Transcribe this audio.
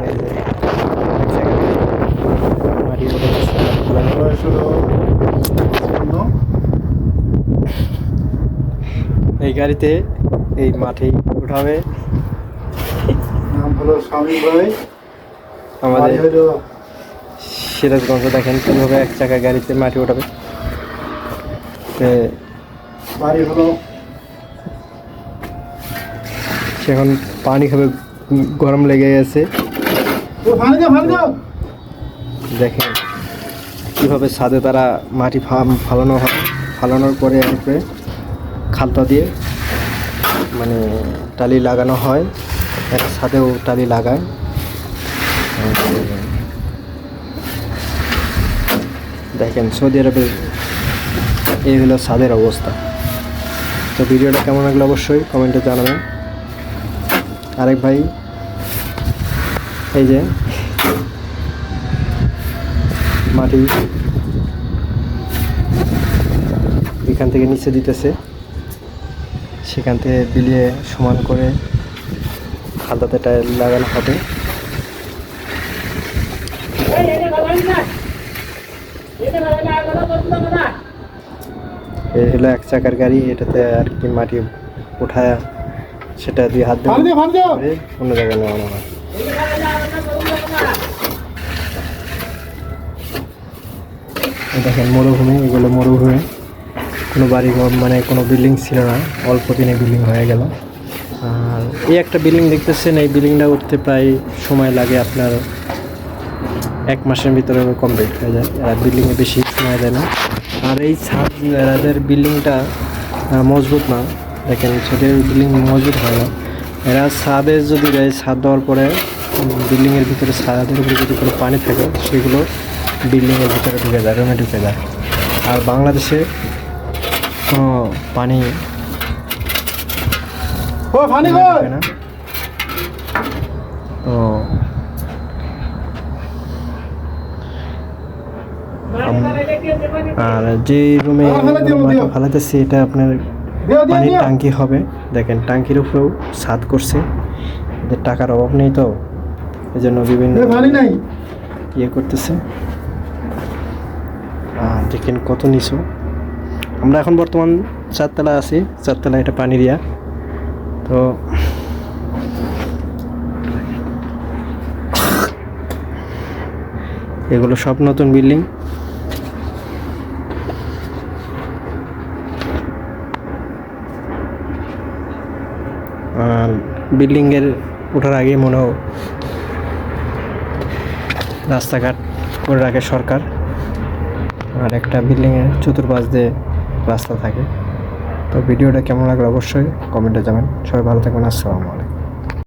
এই যে অনেক জায়গাতে মাটি উঠেছে এই গাড়িতে এই মাটি উঠাবে নাম হলো স্বামী ভাই, আমাদের হলো সিরাজগঞ্জে। দেখেন কীভাবে এক চাকা গাড়িতে মাটি উঠাবে। বাড়ি হলো সে এখন পানি খাবে, গরম লেগে গেছে। দেখেন কীভাবে ছাদে তারা মাটি ফালানো হয়, ফালানোর পরে এরপরে খালতা দিয়ে মানে টালি লাগানো হয়, এক ছাদেও টালি লাগায়। দেখেন সৌদি আরবের এই হলো ছাদের অবস্থা। তো ভিডিওটা কেমন লাগলো অবশ্যই কমেন্টে জানাবেন। আরেক ভাই এই যে মাটি এখান থেকে নিচে দিতেছে, সেখান থেকে বিলিয়ে সমান করে খালতাতে টাইল লাগানো হবে। এই হলো এক চাকার গাড়ি, এটাতে আর কি মাটি উঠায় সেটা দিয়ে হাত দিয়ে অন্য জায়গায় নেওয়ানো হয়। দেখেন মরুভূমি, এগুলো মরুভূমি, কোনো বাড়ি মানে কোনো বিল্ডিং ছিল না, অল্প দিনে বিল্ডিং হয়ে গেল। আর এই একটা বিল্ডিং দেখতেছেন, এই বিল্ডিংটা উঠতে প্রায় সময় লাগে আপনার 1 মাসের ভিতরে কমপ্লিট হয়ে যায়। এরা বিল্ডিংয়ে বেশি সময় দেয় না। আর এই ছাদ এরাদের বিল্ডিংটা মজবুত না, দেখেন ছাদের বিল্ডিং মজবুত হয় না। এরা ছাদে যদি দেয়, ছাদ দেওয়ার পরে বিল্ডিংয়ের ভিতরে ছাদের উপরে যদি কোনো পানি থাকে সেগুলো বিল্ডিংয়ের ভিতরে ঢুকে যায়, রুমে ঢুকে যায়। আর বাংলাদেশে কোনো পানি ঢুকে না। তো আর যে রুমে ফালাইতেছি এটা আপনার পানির ট্যাঙ্কি হবে। দেখেন ট্যাঙ্কির উপরেও ছাদ করছে, এদের টাকার অভাব নেই, তো এই জন্য বিভিন্ন ইয়ে করতেছে। দেখেন কত নিচু। আমরা এখন বর্তমান 4 তলা আছি, 4 তলা, এটা পানি দিয়া। তো এগুলো সব নতুন বিল্ডিং। বিল্ডিংয়ের ওঠার আগে মনে হয় রাস্তাঘাট করে রাখে সরকার, আর একটা বিল্ডিংয়ের চতুর্পাশ দিয়ে রাস্তা থাকে। তো ভিডিওটা কেমন লাগলো অবশ্যই কমেন্টে জানাবেন। সবাই ভালো থাকবেন, আসসালামু আলাইকুম।